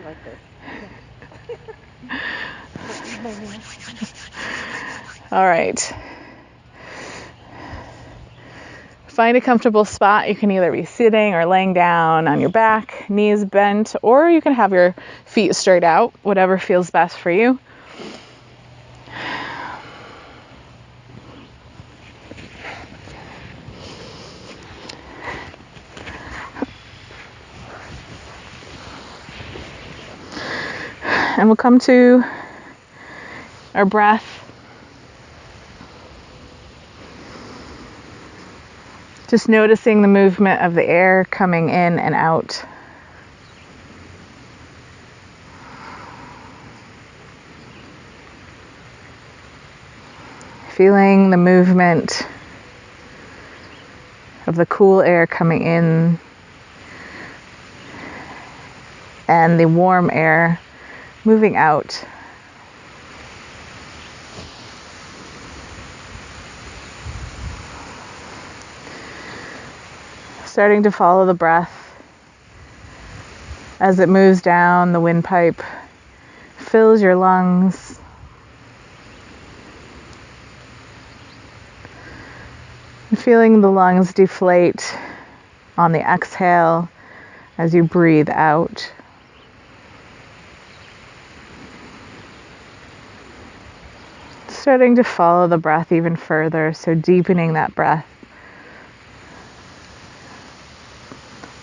like this. All right. Find a comfortable spot. You can either be sitting or laying down on your back, knees bent, or you can have your feet straight out, whatever feels best for you. And we'll come to our breath. Just noticing the movement of the air coming in and out. Feeling the movement of the cool air coming in and the warm air moving out. Starting to follow the breath as it moves down the windpipe, fills your lungs. And feeling the lungs deflate on the exhale as you breathe out. Starting to follow the breath even further, so deepening that breath.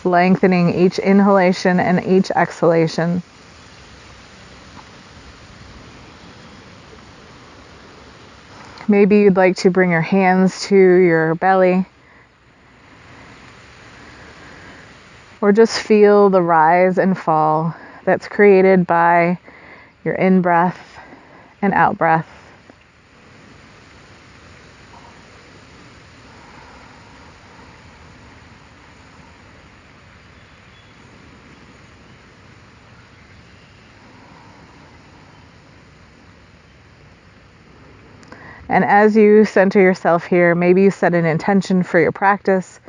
Lengthening each inhalation and each exhalation. Maybe you'd like to bring your hands to your belly, or just feel the rise and fall that's created by your in-breath and out-breath. And as you center yourself here, maybe you set an intention for your practice,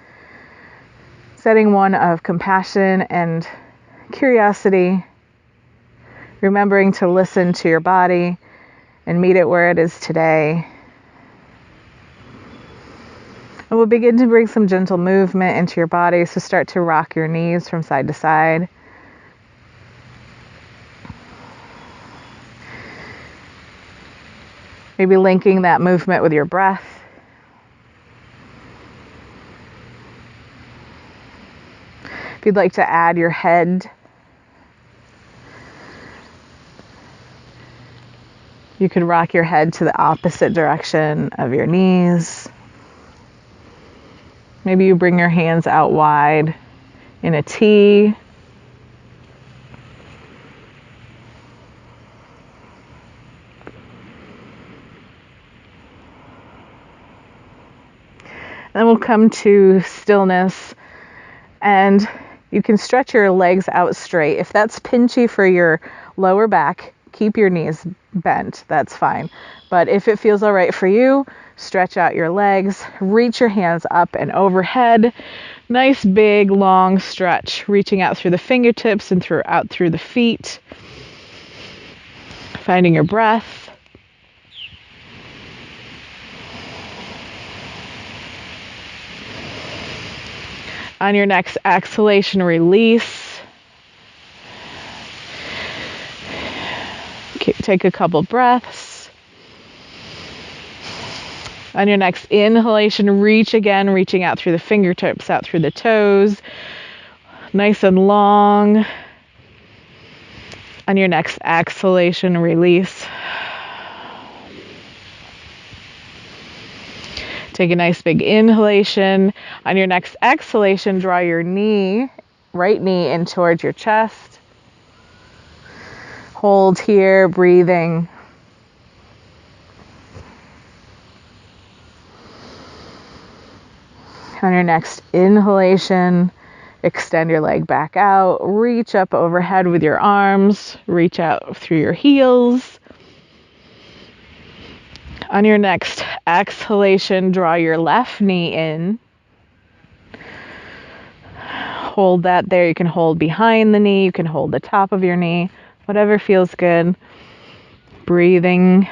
setting one of compassion and curiosity, remembering to listen to your body and meet it where it is today. And we'll begin to bring some gentle movement into your body, so start to rock your knees from side to side. Maybe linking that movement with your breath. If you'd like to add your head, you can rock your head to the opposite direction of your knees. Maybe you bring your hands out wide in a T. Then we'll come to stillness, and you can stretch your legs out straight. If that's pinchy for your lower back, keep your knees bent. That's fine. But if it feels all right for you, stretch out your legs, reach your hands up and overhead. Nice big long stretch, reaching out through the fingertips and out through the feet. Finding your breath. On your next exhalation, release. Okay, take a couple breaths. On your next inhalation, reach again, reaching out through the fingertips, out through the toes. Nice and long. On your next exhalation, release. Take a nice big inhalation. On your next exhalation, draw your right knee in towards your chest. Hold here, breathing. On your next inhalation, extend your leg back out. Reach up overhead with your arms. Reach out through your heels. On your next exhalation, draw your left knee in. hold that there. You can hold behind the knee. You can hold the top of your knee. Whatever feels good. Breathing.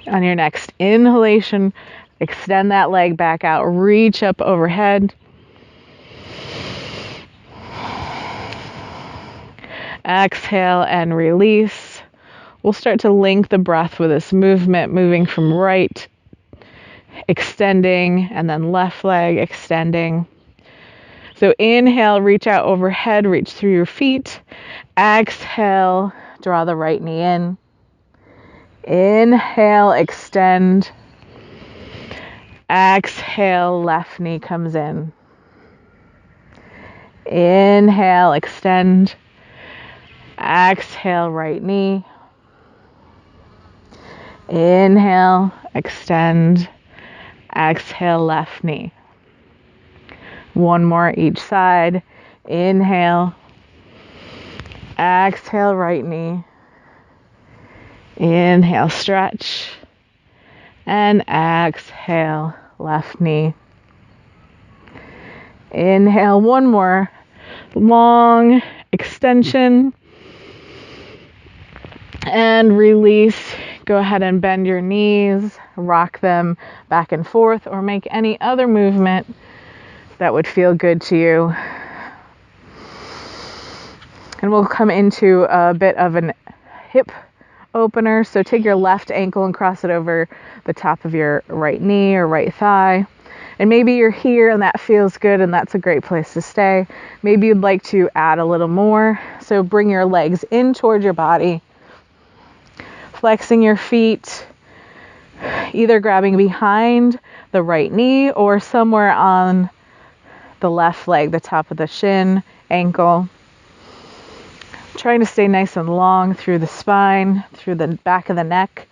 On your next inhalation, extend that leg back out. Reach up overhead. Exhale and release. We'll start to link the breath with this movement, moving from right, extending, and then left leg extending. So inhale, reach out overhead, reach through your feet. Exhale, draw the right knee in. Inhale, extend. Exhale, left knee comes in. Inhale, extend. Exhale, right knee. Inhale, extend. Exhale, left knee. One more each side. Inhale. Exhale, right knee. Inhale, stretch. And exhale, left knee. Inhale, one more long extension. And release. Go ahead and bend your knees, rock them back and forth, or make any other movement that would feel good to you. And we'll come into a bit of an hip opener. So take your left ankle and cross it over the top of your right knee or right thigh. And maybe you're here and that feels good and that's a great place to stay. Maybe you'd like to add a little more. So bring your legs in towards your body. Flexing your feet, either grabbing behind the right knee or somewhere on the left leg, the top of the shin, ankle. Trying to stay nice and long through the spine, through the back of the neck.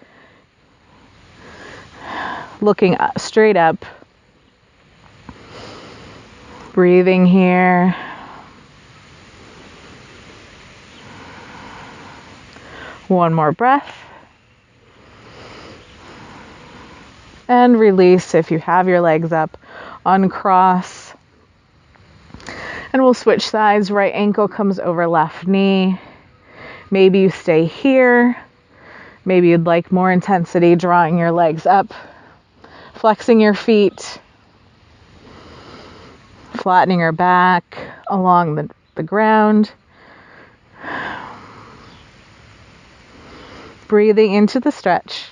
Looking straight up. Breathing here. One more breath. And release if you have your legs up. Uncross. And we'll switch sides. Right ankle comes over left knee. Maybe you stay here. Maybe you'd like more intensity, drawing your legs up. Flexing your feet. Flattening your back along the ground. Breathing into the stretch.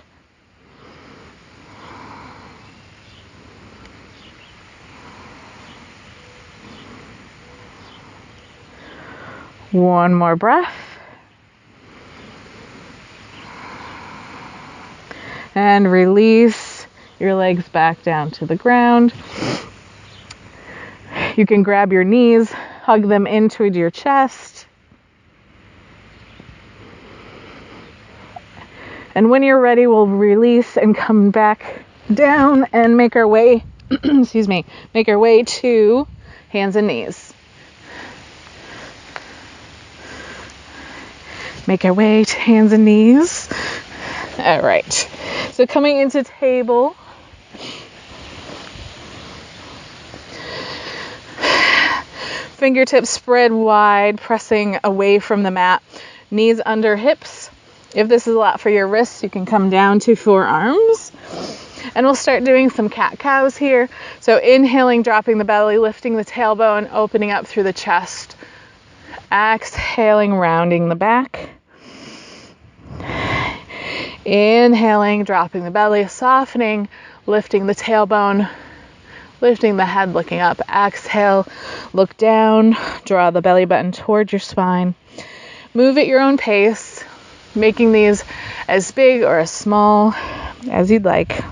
One more breath. And release your legs back down to the ground. You can grab your knees, hug them into your chest. And when you're ready, we'll release and come back down and make our way, make our way to hands and knees. Make our way to hands and knees. All right. So coming into table. Fingertips spread wide, pressing away from the mat. Knees under hips. If this is a lot for your wrists, you can come down to forearms. And we'll start doing some cat-cows here. So inhaling, dropping the belly, lifting the tailbone, opening up through the chest. Exhaling, rounding the back. Inhaling, dropping the belly, softening, lifting the tailbone, lifting the head, looking up. Exhale, look down, draw the belly button towards your spine. Move at your own pace, making these as big or as small as you'd like.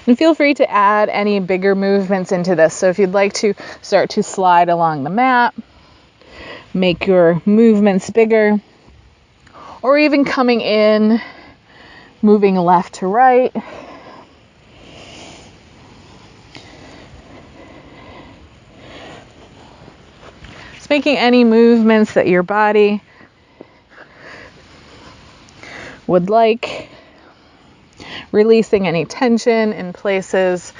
And feel free to add any bigger movements into this. So if you'd like to start to slide along the mat, make your movements bigger, or even coming in moving left to right. Just making any movements that your body would like, releasing any tension in places.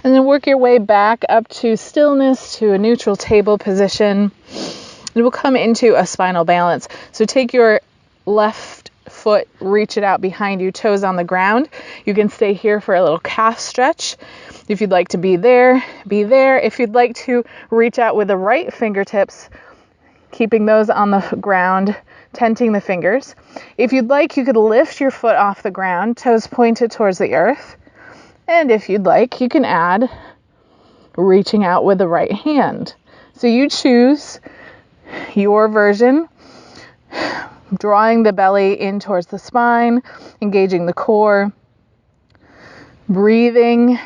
And then work your way back up to stillness, to a neutral table position. And we'll come into a spinal balance. So take your left foot, reach it out behind you, toes on the ground. You can stay here for a little calf stretch. If you'd like to be there, be there. If you'd like to reach out with the right fingertips, keeping those on the ground, tenting the fingers. If you'd like, you could lift your foot off the ground, toes pointed towards the earth. And if you'd like, you can add reaching out with the right hand. So you choose your version, drawing the belly in towards the spine, engaging the core, breathing.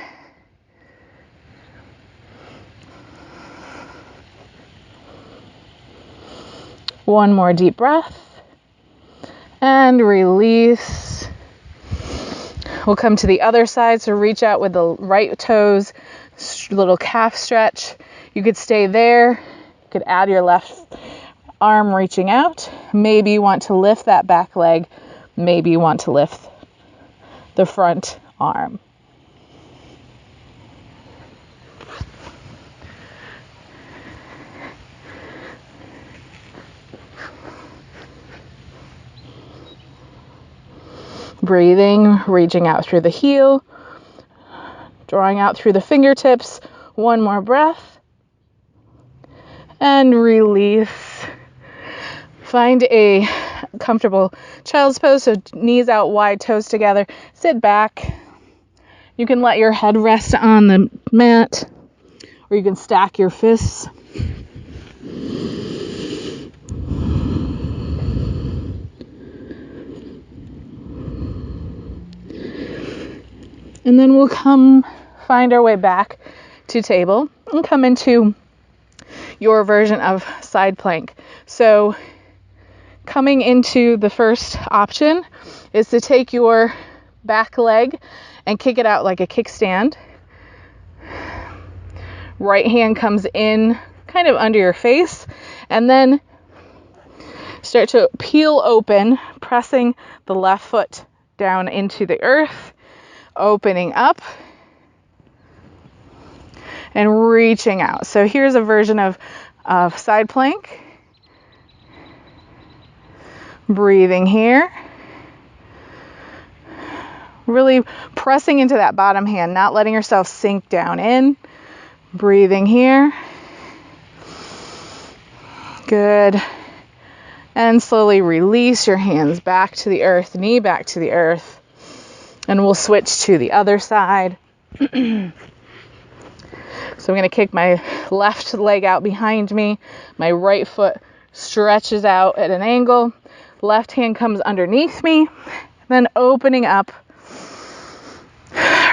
One more deep breath and release. We'll come to the other side, so reach out with the right toes, little calf stretch. You could stay there. You could add your left arm reaching out. Maybe you want to lift that back leg. Maybe you want to lift the front arm. Breathing, reaching out through the heel, drawing out through the fingertips. One more breath. And release. Find a comfortable child's pose, so knees out wide, toes together. Sit back. You can let your head rest on the mat, or you can stack your fists. And then we'll find our way back to table and come into your version of side plank. So coming into the first option is to take your back leg and kick it out like a kickstand. Right hand comes in kind of under your face, and then start to peel open, pressing the left foot down into the earth, opening up and reaching out. So here's a version of side plank. Breathing here. Really pressing into that bottom hand, not letting yourself sink down in. Breathing here. Good. And slowly release your hands back to the earth, knee back to the earth. And we'll switch to the other side. So I'm going to kick my left leg out behind me. My right foot stretches out at an angle. Left hand comes underneath me. Then opening up,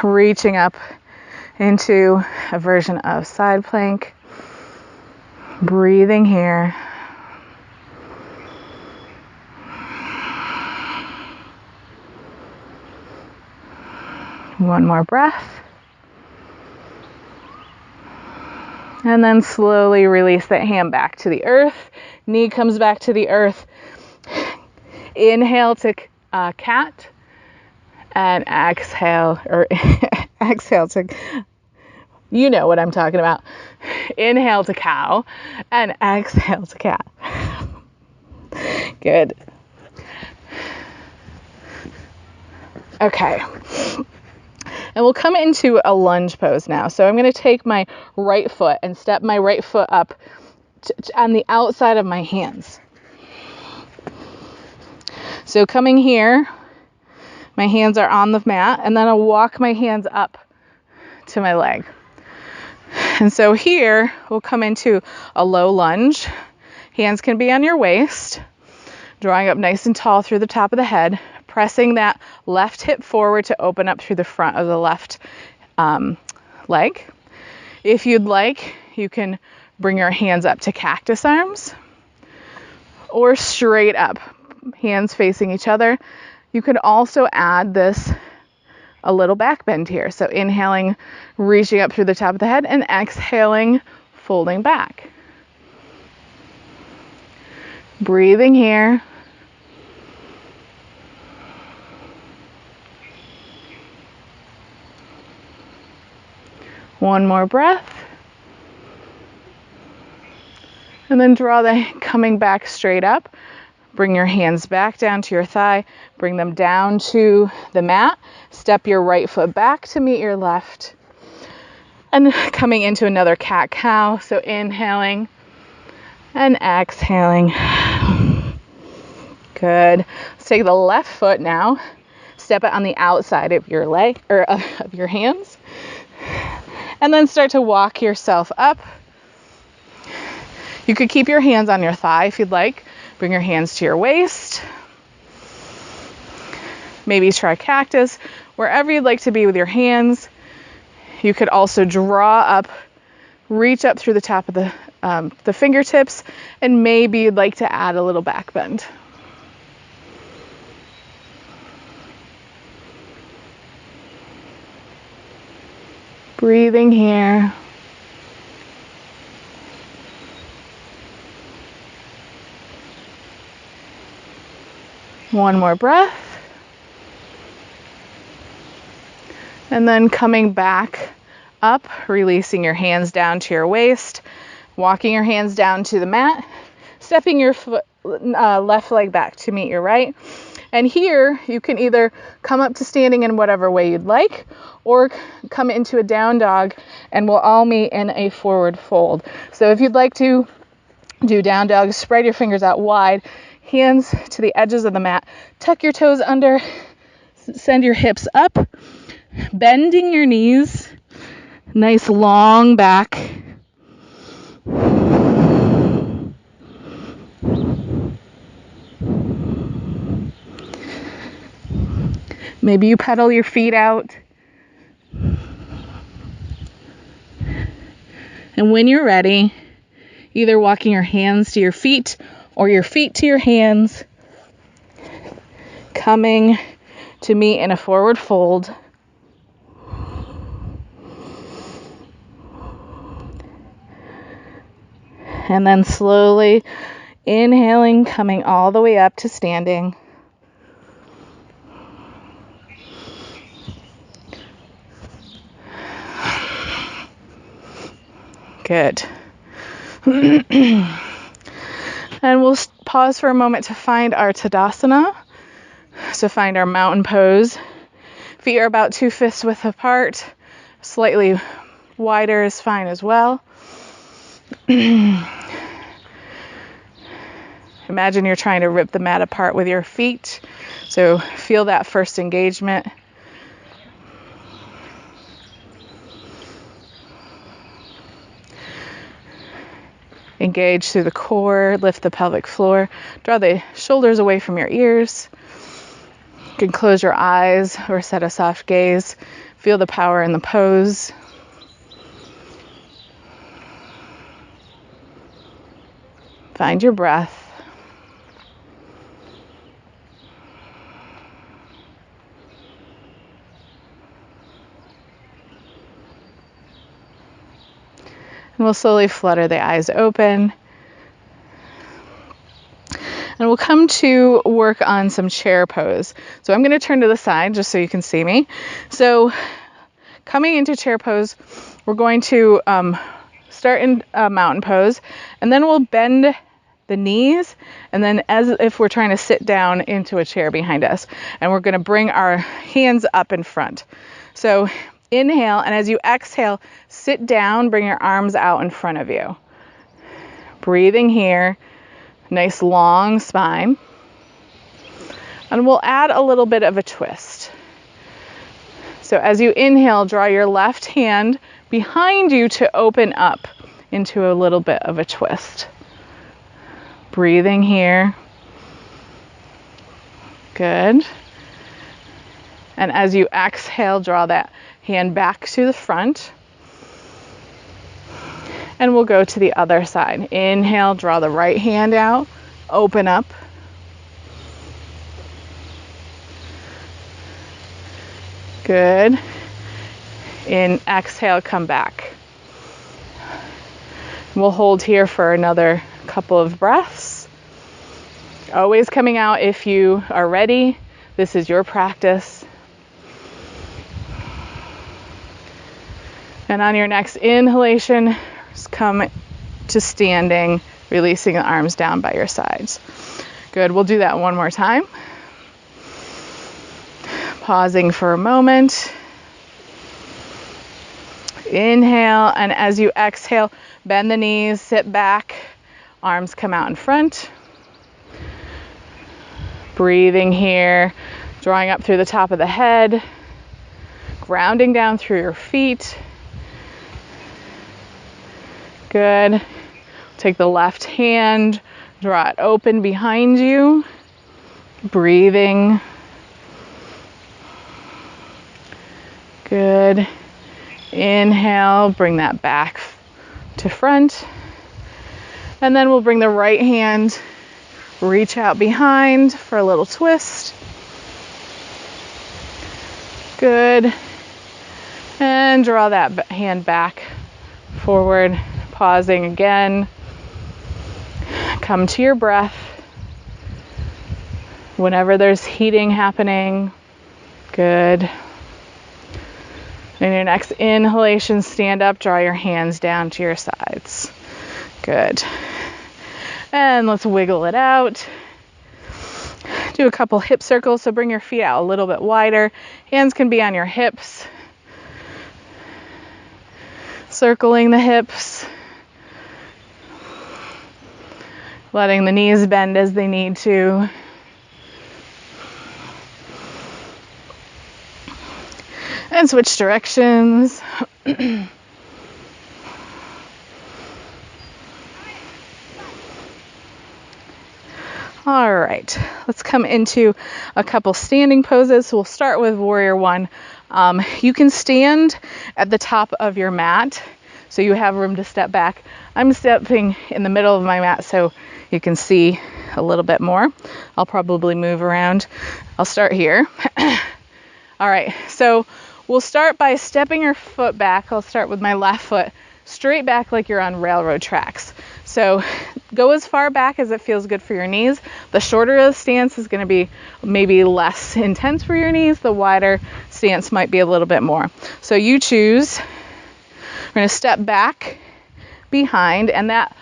reaching up into a version of side plank. Breathing here. One more breath. And then slowly release that hand back to the earth. Knee comes back to the earth. Inhale to cat. And exhale, or exhale to, you know what I'm talking about. Inhale to cow. And exhale to cat. Good. Okay. And we'll come into a lunge pose now. So I'm going to take my right foot and step my right foot up on the outside of my hands. So coming here, my hands are on the mat, and then I'll walk my hands up to my leg. And so here we'll come into a low lunge. Hands can be on your waist, drawing up nice and tall through the top of the head, pressing that left hip forward to open up through the front of the left leg. If you'd like, you can bring your hands up to cactus arms or straight up, hands facing each other. You could also add this a little back bend here. So inhaling, reaching up through the top of the head, and exhaling, folding back. Breathing here. One more breath. And then draw the coming back straight up. Bring your hands back down to your thigh. Bring them down to the mat. Step your right foot back to meet your left. And coming into another cat-cow. So inhaling and exhaling. Good. Let's take the left foot now. Step it on the outside of your leg, or of your hands. And then start to walk yourself up. You could keep your hands on your thigh if you'd like. Bring your hands to your waist. Maybe try cactus. Wherever you'd like to be with your hands. You could also draw up, reach up through the top of the fingertips, and maybe you'd like to add a little back bend. Breathing here. One more breath. And then coming back up, releasing your hands down to your waist, walking your hands down to the mat, stepping your left leg back to meet your right. And here you can either come up to standing in whatever way you'd like, or come into a down dog, and we'll all meet in a forward fold. So if you'd like to do down dog, spread your fingers out wide, hands to the edges of the mat, tuck your toes under, send your hips up, bending your knees, nice long back. Maybe you pedal your feet out. And when you're ready, either walking your hands to your feet or your feet to your hands, coming to meet in a forward fold. And then slowly inhaling, coming all the way up to standing. Good. And we'll pause for a moment to find our Tadasana, to find our mountain pose. Feet are about 2 fists width apart. Slightly wider is fine as well. Imagine you're trying to rip the mat apart with your feet. So feel that first engagement. Engage through the core, lift the pelvic floor, draw the shoulders away from your ears. You can close your eyes or set a soft gaze. Feel the power in the pose. Find your breath. And we'll slowly flutter the eyes open. And we'll come to work on some chair pose. So I'm going to turn to the side just so you can see me. So coming into chair pose, we're going to start in a mountain pose, and then we'll bend the knees, and then as if we're trying to sit down into a chair behind us. And we're going to bring our hands up in front. So inhale, and as you exhale, sit down, bring your arms out in front of you. Breathing here, nice long spine. And we'll add a little bit of a twist. So as you inhale, draw your left hand behind you to open up into a little bit of a twist. Breathing here. Good. And as you exhale, draw that hand back to the front. And we'll go to the other side. Inhale, draw the right hand out, open up. Good. Exhale, come back. We'll hold here for another couple of breaths. Always coming out if you are ready. This is your practice. And on your next inhalation, just come to standing, releasing the arms down by your sides. Good, we'll do that one more time. Pausing for a moment. Inhale, and as you exhale, bend the knees, sit back, arms come out in front. Breathing here, drawing up through the top of the head, grounding down through your feet. Good. Take the left hand, draw it open behind you. Breathing. Good. Inhale, bring that back to front. And then we'll bring the right hand, reach out behind for a little twist. Good. And draw that hand back forward. Pausing again. Come to your breath. Whenever there's heating happening. Good. In your next inhalation, stand up, draw your hands down to your sides. Good. And let's wiggle it out. Do a couple hip circles, so bring your feet out a little bit wider. Hands can be on your hips. Circling the hips. Letting the knees bend as they need to. And switch directions. All right, let's come into a couple standing poses. So we'll start with warrior one. You can stand at the top of your mat, so you have room to step back. I'm stepping in the middle of my mat so you can see a little bit more. I'll probably move around. I'll start here. All right, so we'll start by stepping your foot back. I'll start with my left foot straight back like you're on railroad tracks. So go as far back as it feels good for your knees. The shorter the stance is going to be maybe less intense for your knees. The wider stance might be a little bit more. So you choose. We're going to step back behind, and that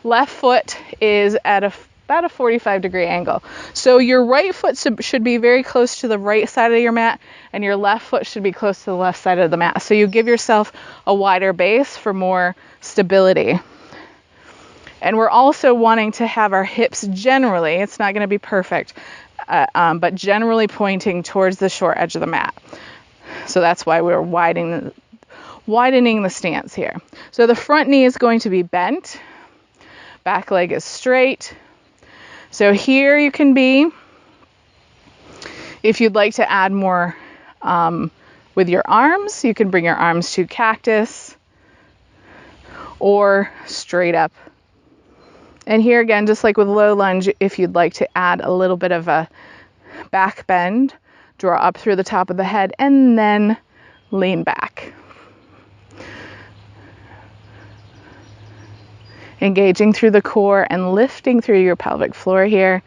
left foot is at about a 45-degree angle. So your right foot should be very close to the right side of your mat, and your left foot should be close to the left side of the mat. So you give yourself a wider base for more stability. And we're also wanting to have our hips generally, it's not going to be perfect, but generally pointing towards the short edge of the mat. So that's why we're widening the stance here. So the front knee is going to be bent. Back leg is straight. So here you can be, if you'd like to add more with your arms, you can bring your arms to cactus or straight up. And here again, just like with low lunge, if you'd like to add a little bit of a back bend, draw up through the top of the head and then lean back. Engaging through the core and lifting through your pelvic floor here,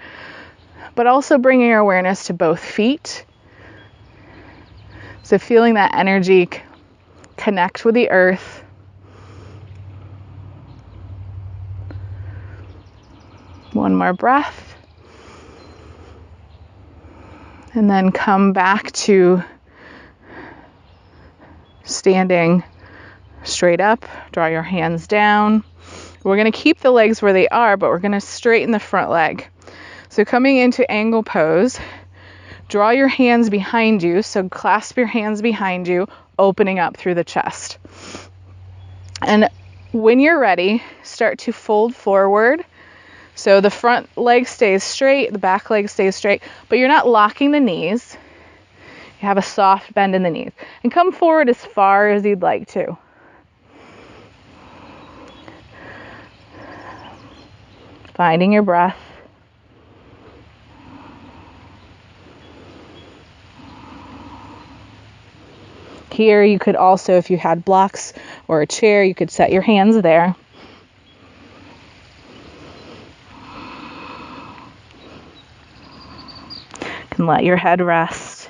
but also bringing your awareness to both feet. So feeling that energy connect with the earth. One more breath. And then come back to standing straight up. Draw your hands down. We're going to keep the legs where they are, but we're going to straighten the front leg. So coming into angle pose, draw your hands behind you. So clasp your hands behind you, opening up through the chest. And when you're ready, start to fold forward. So the front leg stays straight, the back leg stays straight, but you're not locking the knees. You have a soft bend in the knees. And come forward as far as you'd like to. Finding your breath. Here you could also, if you had blocks or a chair, you could set your hands there. You can let your head rest.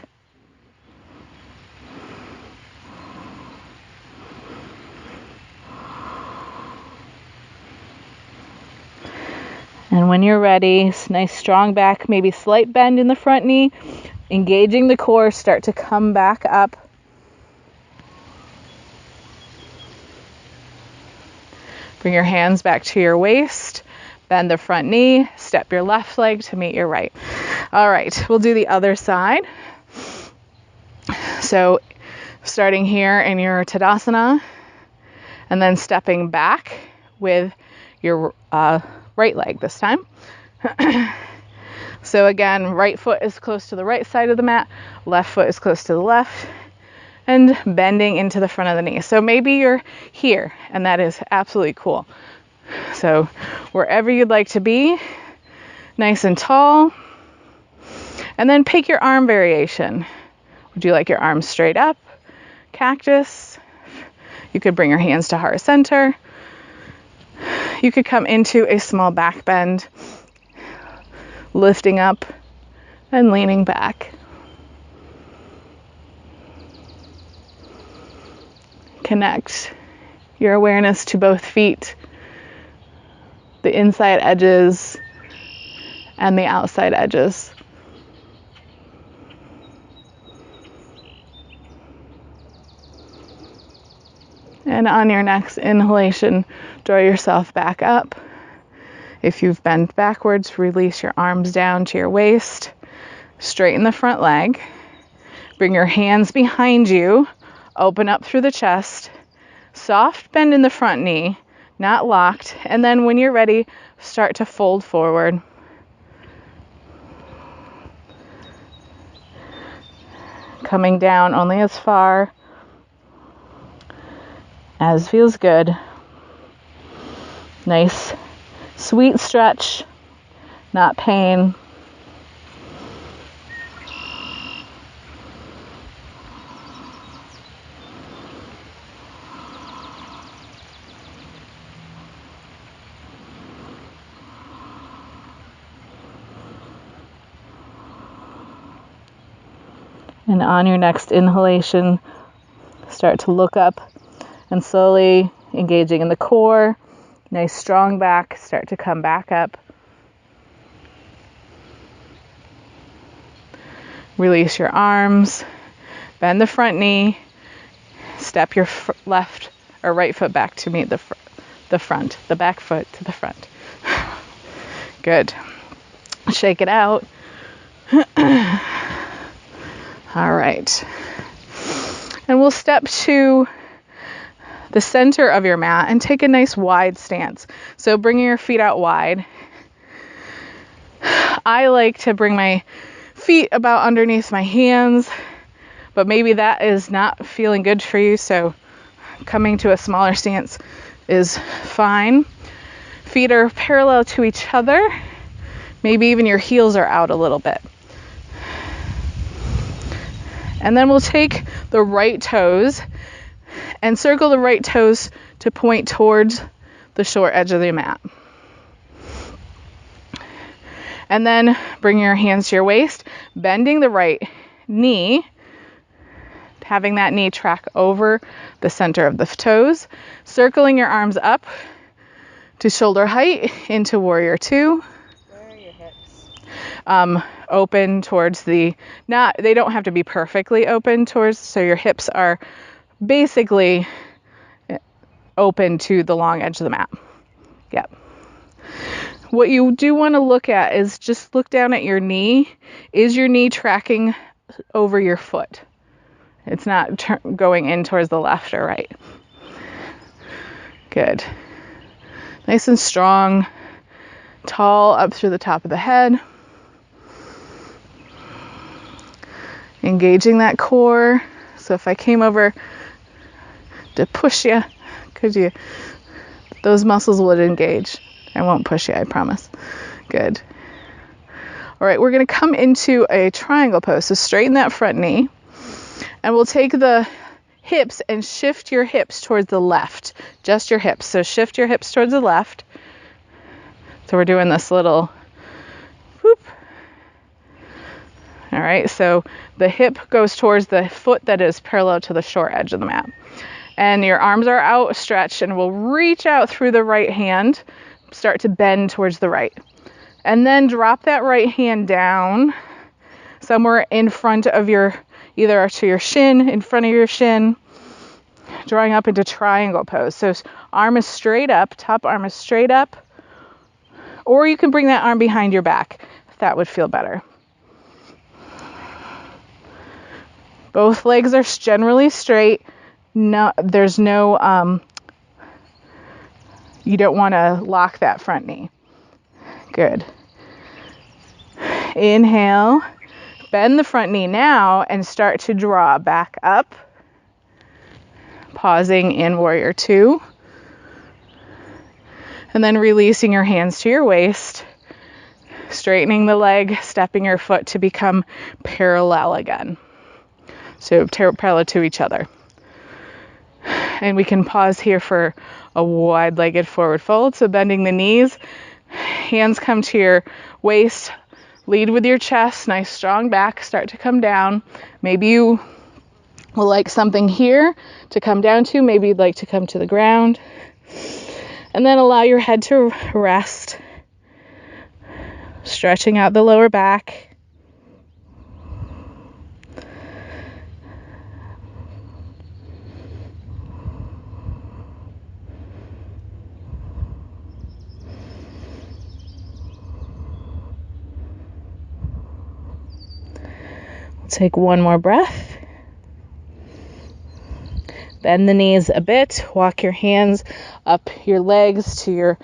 And when you're ready, nice strong back, maybe slight bend in the front knee, engaging the core, start to come back up. Bring your hands back to your waist, bend the front knee, step your left leg to meet your right. All right, we'll do the other side. So starting here in your Tadasana, and then stepping back with your right leg this time. So again, right foot is close to the right side of the mat, left foot is close to the left, and bending into the front of the knee. So maybe you're here, and that is absolutely cool. So wherever you'd like to be, nice and tall. And then pick your arm variation. Would you like your arms straight up? Cactus. You could bring your hands to heart center. You could come into a small back bend, lifting up and leaning back. Connect your awareness to both feet, the inside edges and the outside edges. And on your next inhalation, draw yourself back up. If you've bent backwards, release your arms down to your waist. Straighten the front leg. Bring your hands behind you. Open up through the chest. Soft bend in the front knee, not locked. And then when you're ready, start to fold forward. Coming down only as far as feels good. Nice, sweet stretch, not pain. And on your next inhalation, start to look up and slowly engaging in the core. Nice strong back, start to come back up. Release your arms, bend the front knee, step your left or right foot back to meet the front, the back foot to the front. Good. Shake it out. All right. And we'll step to the center of your mat and take a nice wide stance. So bringing your feet out wide. I like to bring my feet about underneath my hands, but maybe that is not feeling good for you, so coming to a smaller stance is fine. Feet are parallel to each other. Maybe even your heels are out a little bit. And then we'll take the right toes and circle the right toes to point towards the short edge of the mat. And then bring your hands to your waist, bending the right knee, having that knee track over the center of the toes, circling your arms up to shoulder height into warrior two. Where are your hips? Open towards they don't have to be perfectly open towards, so your hips are basically open to the long edge of the mat. Yep. What you do want to look at is just look down at your knee. Is your knee tracking over your foot? It's not going in towards the left or right. Good. Nice and strong. Tall up through the top of the head. Engaging that core. So if I came over to push you, those muscles would engage. I won't push you, I promise. Good. All right, we're going to come into a triangle pose. So straighten that front knee. And we'll take the hips and shift your hips towards the left. Just your hips. So shift your hips towards the left. So we're doing this little whoop. All right, so the hip goes towards the foot that is parallel to the short edge of the mat. And your arms are outstretched, and we'll reach out through the right hand, start to bend towards the right. And then drop that right hand down somewhere in front of your, either to your shin, in front of your shin, drawing up into triangle pose. So arm is straight up, top arm is straight up, or you can bring that arm behind your back, if that would feel better. Both legs are generally straight. No, there's no, you don't want to lock that front knee. Good. Inhale, bend the front knee now and start to draw back up. Pausing in warrior two. And then releasing your hands to your waist. Straightening the leg, stepping your foot to become parallel again. So parallel to each other. And we can pause here for a wide-legged forward fold. So bending the knees, hands come to your waist, lead with your chest, nice strong back, start to come down. Maybe you will like something here to come down to, maybe you'd like to come to the ground. And then allow your head to rest, stretching out the lower back. Take one more breath. Bend the knees a bit. Walk your hands up your legs to your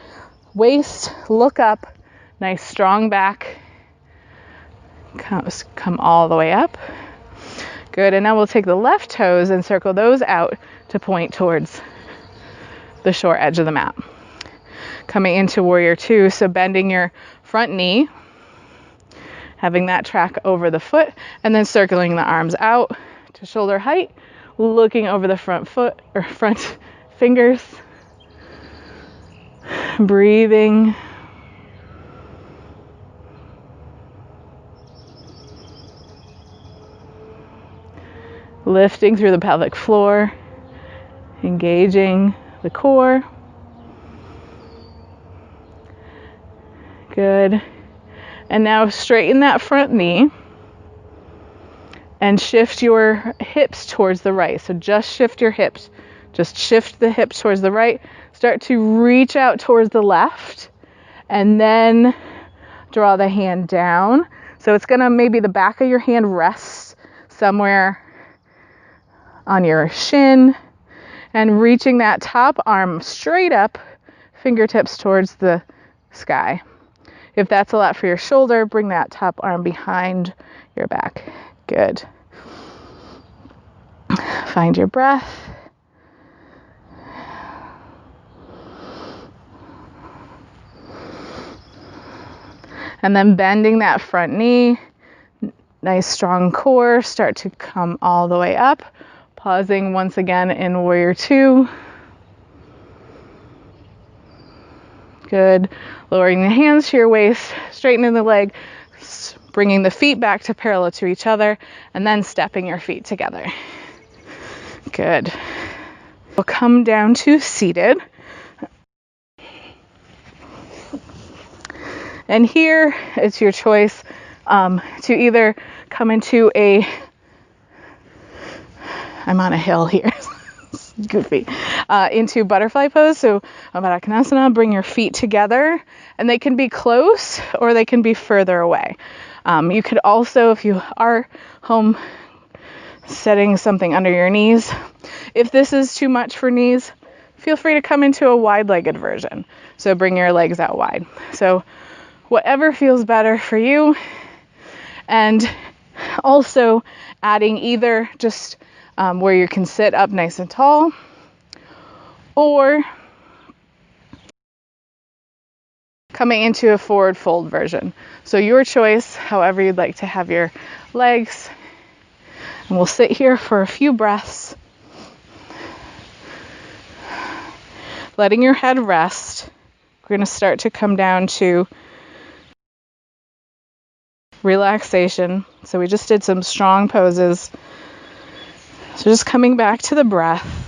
waist. Look up. Nice strong back. Come all the way up. Good. And now we'll take the left toes and circle those out to point towards the short edge of the mat. Coming into warrior two. So bending your front knee, having that track over the foot, and then circling the arms out to shoulder height, looking over the front foot or front fingers, breathing. Lifting through the pelvic floor, engaging the core. Good. And now straighten that front knee and shift your hips towards the right. So just shift your hips. Just shift the hips towards the right. Start to reach out towards the left and then draw the hand down. So it's gonna, maybe the back of your hand rests somewhere on your shin and reaching that top arm straight up, fingertips towards the sky. If that's a lot for your shoulder, bring that top arm behind your back. Good. Find your breath. And then bending that front knee. Nice strong core. Start to come all the way up. Pausing once again in warrior two. Good. Lowering the hands to your waist, straightening the leg, bringing the feet back to parallel to each other, and then stepping your feet together. Good. We'll come down to seated. And here it's your choice to either come into a, I'm on a hill here. Goofy, into butterfly pose. So Baddha, bring your feet together, and they can be close or they can be further away. You could also, if you are home, setting something under your knees. If this is too much for knees, feel free to come into a wide-legged version. So bring your legs out wide. So whatever feels better for you. And also adding either just where you can sit up nice and tall, or coming into a forward fold version. So your choice, however you'd like to have your legs. And we'll sit here for a few breaths, letting your head rest. We're going to start to come down to relaxation. So we just did some strong poses. So just coming back to the breath.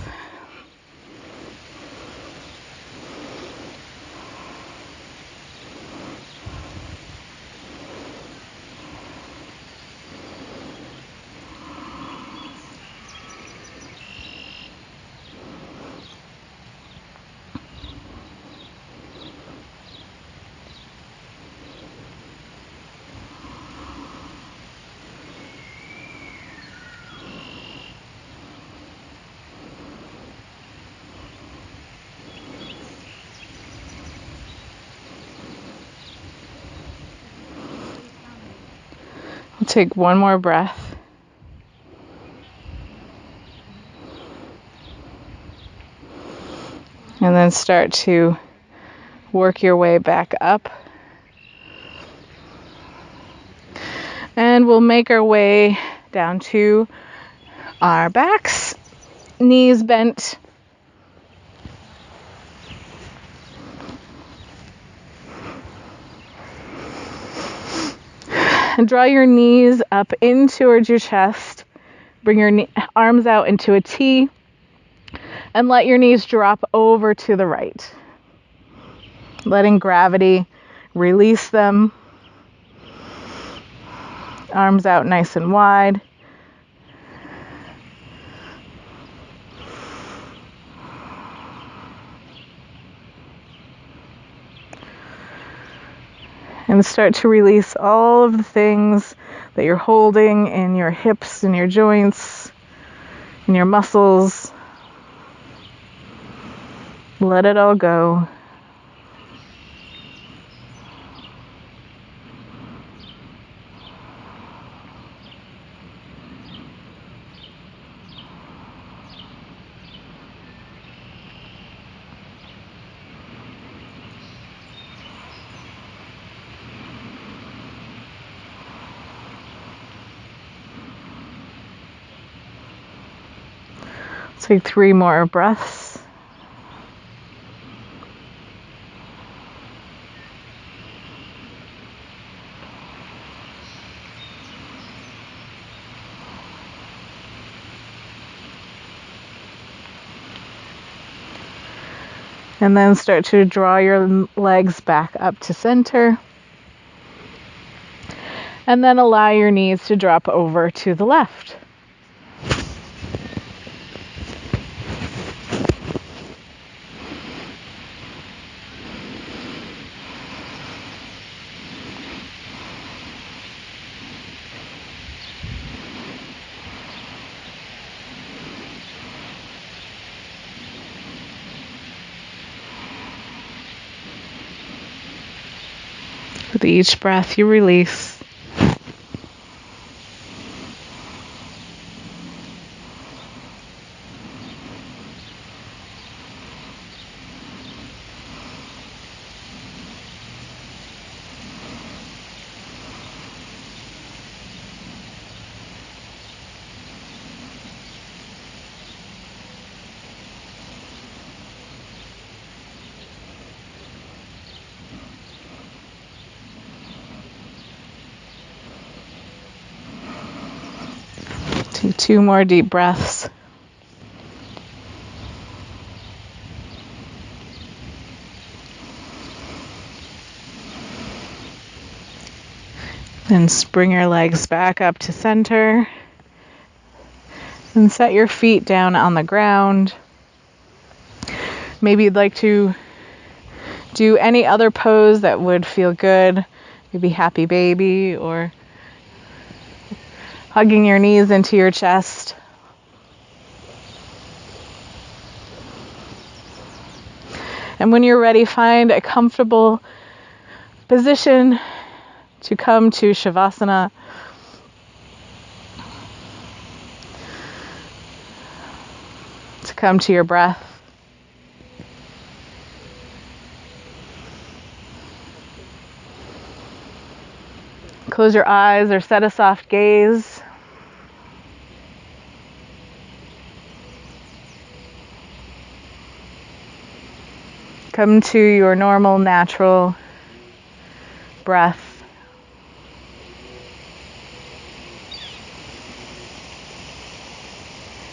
We'll take one more breath. And then start to work your way back up. And we'll make our way down to our backs, knees bent. And draw your knees up in towards your chest. Bring your arms out into a T. And let your knees drop over to the right. Letting gravity release them. Arms out nice and wide. And start to release all of the things that you're holding in your hips and your joints and your muscles. Let it all go. Take 3 more breaths. And then start to draw your legs back up to center. And then allow your knees to drop over to the left. With each breath you release. Take 2 more deep breaths. Then bring your legs back up to center. And set your feet down on the ground. Maybe you'd like to do any other pose that would feel good. Maybe happy baby or hugging your knees into your chest. And when you're ready, find a comfortable position to come to Shavasana. To come to your breath. Close your eyes or set a soft gaze. Come to your normal, natural breath.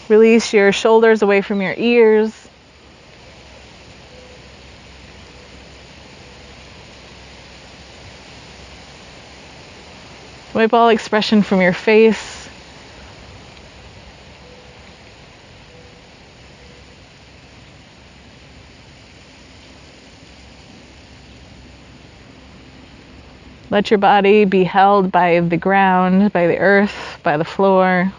Release your shoulders away from your ears. Wipe all expression from your face. Let your body be held by the ground, by the earth, by the floor.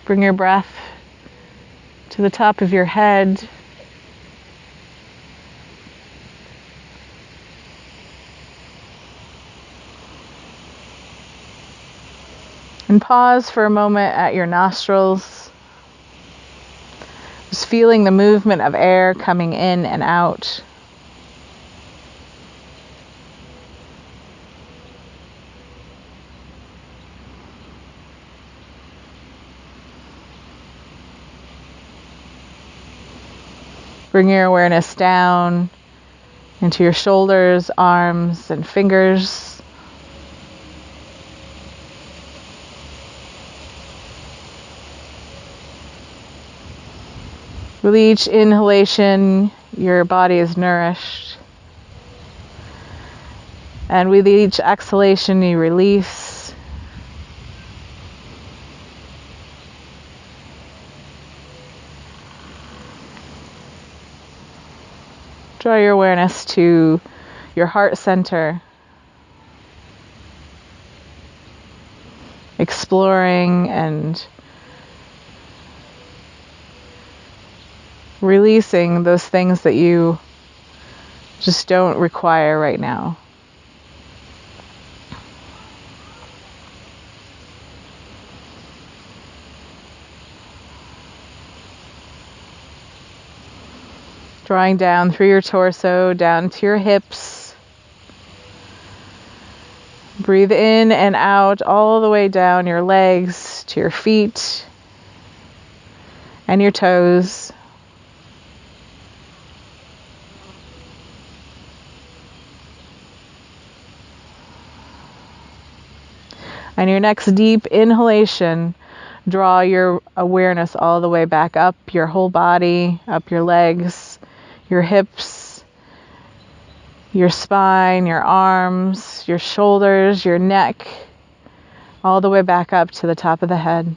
Bring your breath to the top of your head. And pause for a moment at your nostrils. Just feeling the movement of air coming in and out. Bring your awareness down into your shoulders, arms, and fingers. With each inhalation, your body is nourished. And with each exhalation, you release. Draw your awareness to your heart center. Exploring and releasing those things that you just don't require right now. Drawing down through your torso, down to your hips. Breathe in and out all the way down your legs to your feet and your toes. On your next deep inhalation, draw your awareness all the way back up your whole body, up your legs, your hips, your spine, your arms, your shoulders, your neck, all the way back up to the top of the head.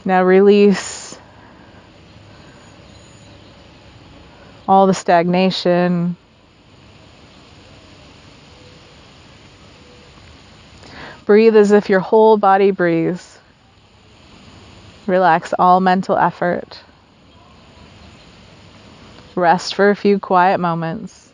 Now release all the stagnation. Breathe as if your whole body breathes. Relax all mental effort. Rest for a few quiet moments.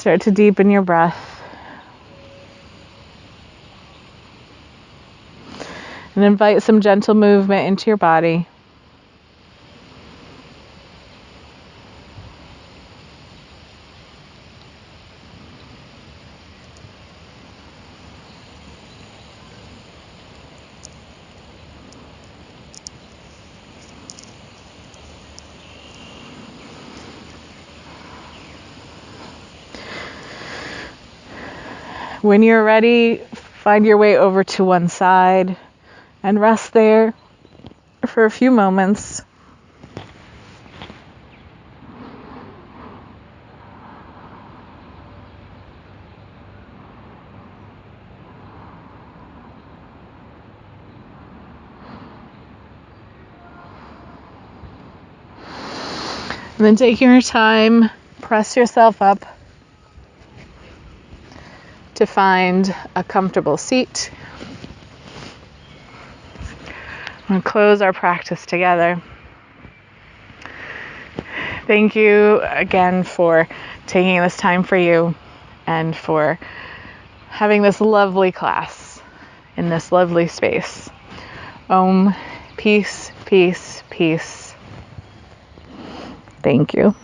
Start to deepen your breath. And invite some gentle movement into your body. When you're ready, find your way over to one side and rest there for a few moments. And then taking your time, press yourself up to find a comfortable seat. We'll close our practice together. Thank you again for taking this time for you and for having this lovely class in this lovely space. Om, peace, peace, peace. Thank you.